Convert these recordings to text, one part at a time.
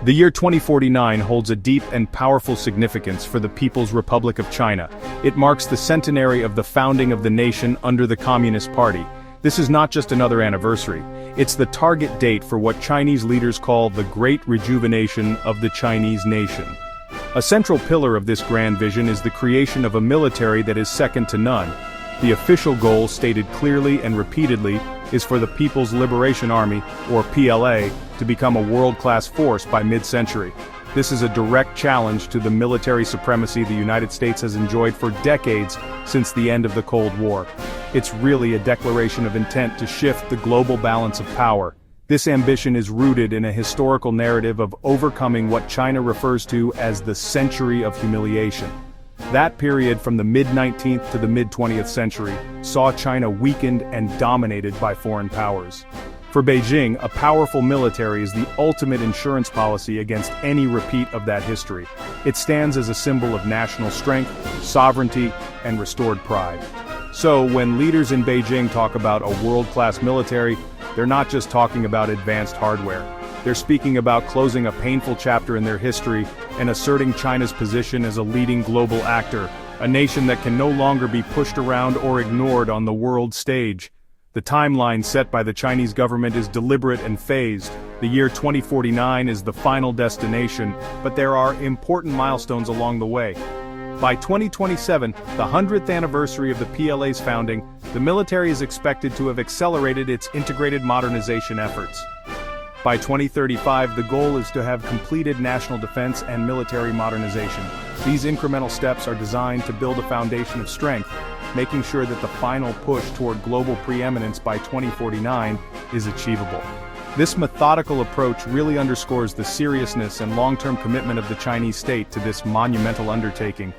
The year 2049 holds a deep and powerful significance for the People's Republic of China. It marks the centenary of the founding of the nation under the Communist Party. This is not just another anniversary, it's the target date for what Chinese leaders call the Great Rejuvenation of the Chinese nation. A central pillar of this grand vision is the creation of a military that is second to none. The official goal, stated clearly and repeatedly, is for the People's Liberation Army, or PLA, to become a world-class force by mid-century. This is a direct challenge to the military supremacy the United States has enjoyed for decades since the end of the Cold War. It's really a declaration of intent to shift the global balance of power. This ambition is rooted in a historical narrative of overcoming what China refers to as the century of humiliation. That period from the mid-19th to the mid-20th century saw China weakened and dominated by foreign powers. For Beijing, a powerful military is the ultimate insurance policy against any repeat of that history. It stands as a symbol of national strength, sovereignty, and restored pride. So, when leaders in Beijing talk about a world-class military, they're not just talking about advanced hardware. They're speaking about closing a painful chapter in their history and asserting China's position as a leading global actor, a nation that can no longer be pushed around or ignored on the world stage. The timeline set by the Chinese government is deliberate and phased. The year 2049 is the final destination, but there are important milestones along the way. By 2027, the 100th anniversary of the PLA's founding, the military is expected to have accelerated its integrated modernization efforts. By 2035, the goal is to have completed national defense and military modernization. These incremental steps are designed to build a foundation of strength, making sure that the final push toward global preeminence by 2049 is achievable. This methodical approach really underscores the seriousness and long-term commitment of the Chinese state to this monumental undertaking,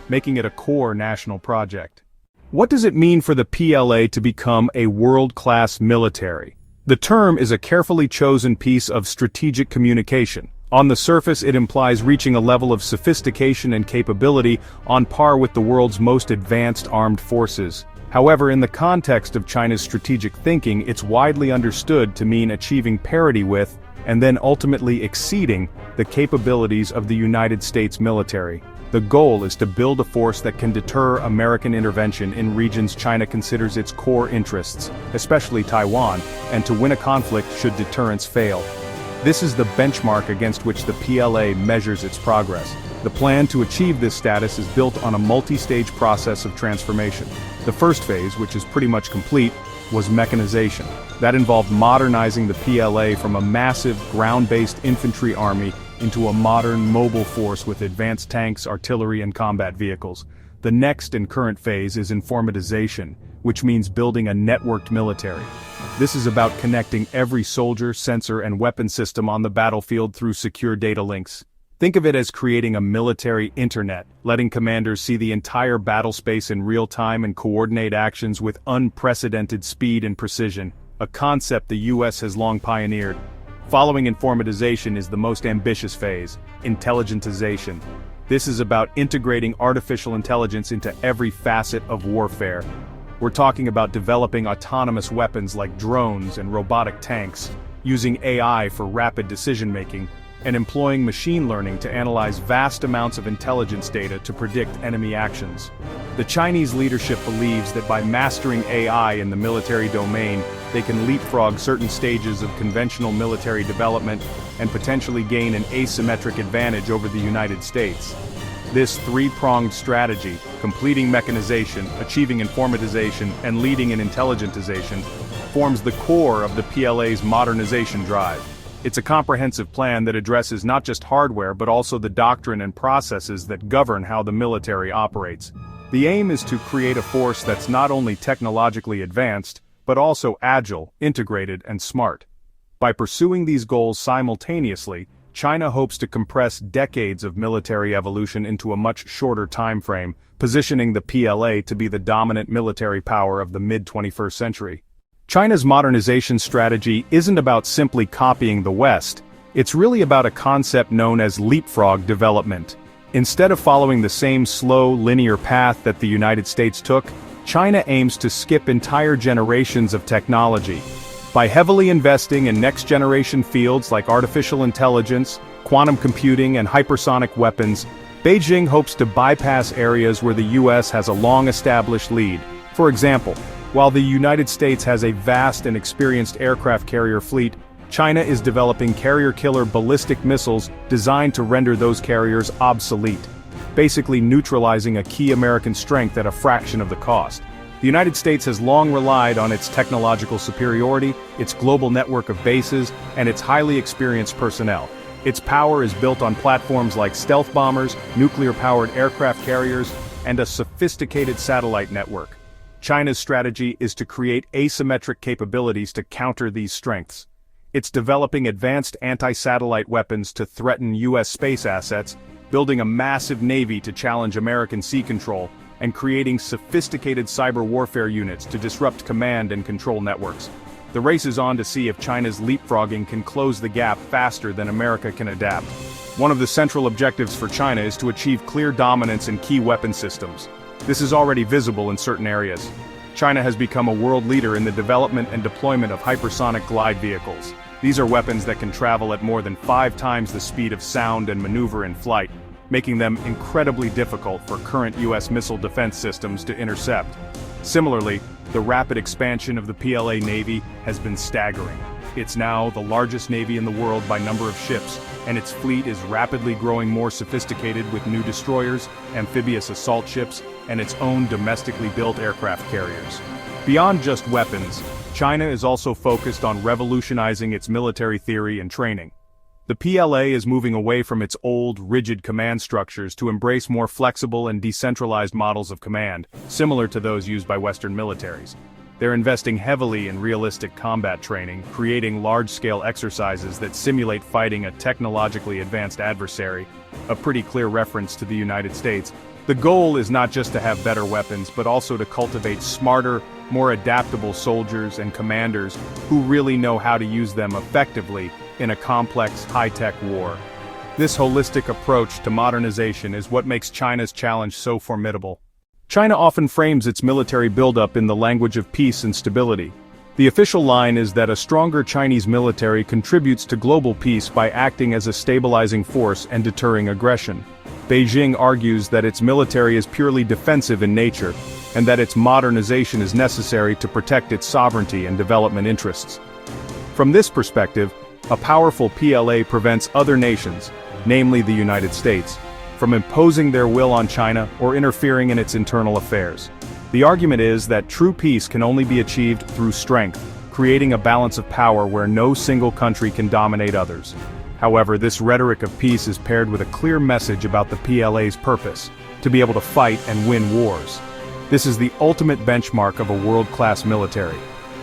making it a core national project. What does it mean for the PLA to become a world-class military? The term is a carefully chosen piece of strategic communication. On the surface, it implies reaching a level of sophistication and capability on par with the world's most advanced armed forces. However, in the context of China's strategic thinking, it's widely understood to mean achieving parity with, and then ultimately exceeding, the capabilities of the United States military. The goal is to build a force that can deter American intervention in regions China considers its core interests, especially Taiwan, and to win a conflict should deterrence fail. This is the benchmark against which the PLA measures its progress. The plan to achieve this status is built on a multi-stage process of transformation. The first phase, which is pretty much complete, was mechanization. That involved modernizing the PLA from a massive ground-based infantry army into a modern mobile force with advanced tanks, artillery, and combat vehicles. The next and current phase is informatization, which means building a networked military. This is about connecting every soldier, sensor, and weapon system on the battlefield through secure data links. Think of it as creating a military internet, letting commanders see the entire battle space in real time and coordinate actions with unprecedented speed and precision, a concept the US has long pioneered. Following informatization is the most ambitious phase, intelligentization. This is about integrating artificial intelligence into every facet of warfare. We're talking about developing autonomous weapons like drones and robotic tanks, using AI for rapid decision-making, and employing machine learning to analyze vast amounts of intelligence data to predict enemy actions. The Chinese leadership believes that by mastering AI in the military domain, they can leapfrog certain stages of conventional military development and potentially gain an asymmetric advantage over the United States. This three-pronged strategy, completing mechanization, achieving informatization, and leading in intelligentization, forms the core of the PLA's modernization drive. It's a comprehensive plan that addresses not just hardware but also the doctrine and processes that govern how the military operates. The aim is to create a force that's not only technologically advanced, but also agile, integrated, and smart. By pursuing these goals simultaneously, China hopes to compress decades of military evolution into a much shorter time frame, positioning the PLA to be the dominant military power of the mid-21st century. China's modernization strategy isn't about simply copying the West, it's really about a concept known as leapfrog development. Instead of following the same slow, linear path that the United States took, China aims to skip entire generations of technology. By heavily investing in next-generation fields like artificial intelligence, quantum computing, and hypersonic weapons, Beijing hopes to bypass areas where the US has a long-established lead. For example, while the United States has a vast and experienced aircraft carrier fleet, China is developing carrier-killer ballistic missiles designed to render those carriers obsolete, basically neutralizing a key American strength at a fraction of the cost. The United States has long relied on its technological superiority, its global network of bases, and its highly experienced personnel. Its power is built on platforms like stealth bombers, nuclear-powered aircraft carriers, and a sophisticated satellite network. China's strategy is to create asymmetric capabilities to counter these strengths. It's developing advanced anti-satellite weapons to threaten US space assets, building a massive navy to challenge American sea control, and creating sophisticated cyber warfare units to disrupt command and control networks. The race is on to see if China's leapfrogging can close the gap faster than America can adapt. One of the central objectives for China is to achieve clear dominance in key weapon systems. This is already visible in certain areas. China has become a world leader in the development and deployment of hypersonic glide vehicles. These are weapons that can travel at more than 5 times the speed of sound and maneuver in flight, making them incredibly difficult for current US missile defense systems to intercept. Similarly, the rapid expansion of the PLA Navy has been staggering. It's now the largest navy in the world by number of ships, and its fleet is rapidly growing more sophisticated with new destroyers, amphibious assault ships, and its own domestically built aircraft carriers. Beyond just weapons, China is also focused on revolutionizing its military theory and training. The PLA is moving away from its old, rigid command structures to embrace more flexible and decentralized models of command, similar to those used by Western militaries. They're investing heavily in realistic combat training, creating large-scale exercises that simulate fighting a technologically advanced adversary, a pretty clear reference to the United States. The goal is not just to have better weapons, but also to cultivate smarter, more adaptable soldiers and commanders who really know how to use them effectively in a complex, high-tech war. This holistic approach to modernization is what makes China's challenge so formidable. China often frames its military buildup in the language of peace and stability. The official line is that a stronger Chinese military contributes to global peace by acting as a stabilizing force and deterring aggression. Beijing argues that its military is purely defensive in nature, and that its modernization is necessary to protect its sovereignty and development interests. From this perspective, a powerful PLA prevents other nations, namely the United States, from imposing their will on China or interfering in its internal affairs. The argument is that true peace can only be achieved through strength, creating a balance of power where no single country can dominate others. However, this rhetoric of peace is paired with a clear message about the PLA's purpose: to be able to fight and win wars. This is the ultimate benchmark of a world-class military.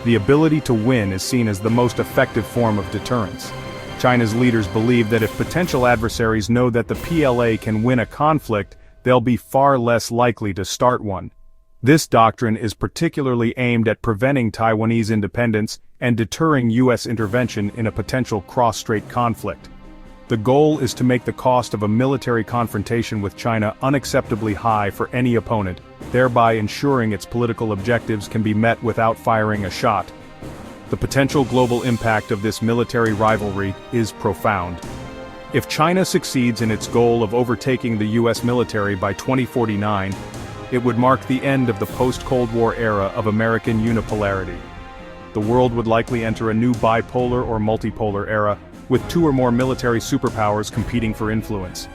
The ability to win is seen as the most effective form of deterrence. China's leaders believe that if potential adversaries know that the PLA can win a conflict, they'll be far less likely to start one. This doctrine is particularly aimed at preventing Taiwanese independence and deterring US intervention in a potential cross-strait conflict. The goal is to make the cost of a military confrontation with China unacceptably high for any opponent, thereby ensuring its political objectives can be met without firing a shot. The potential global impact of this military rivalry is profound. If China succeeds in its goal of overtaking the US military by 2049, it would mark the end of the post-Cold War era of American unipolarity. The world would likely enter a new bipolar or multipolar era, with 2 or more military superpowers competing for influence.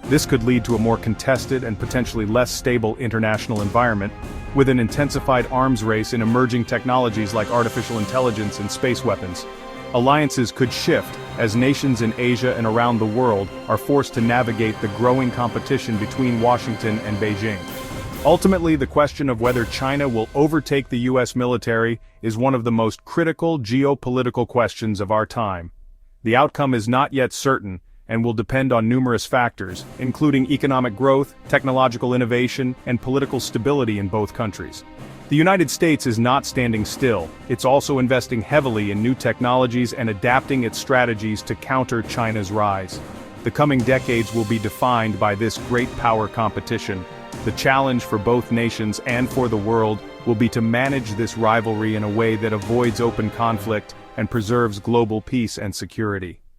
This could lead to a more contested and potentially less stable international environment, with an intensified arms race in emerging technologies like artificial intelligence and space weapons. Alliances could shift, as nations in Asia and around the world are forced to navigate the growing competition between Washington and Beijing. Ultimately, the question of whether China will overtake the US military is one of the most critical geopolitical questions of our time. The outcome is not yet certain, and will depend on numerous factors, including economic growth, technological innovation, and political stability in both countries. The United States is not standing still. It's also investing heavily in new technologies and adapting its strategies to counter China's rise. The coming decades will be defined by this great power competition. The challenge for both nations and for the world will be to manage this rivalry in a way that avoids open conflict and preserves global peace and security.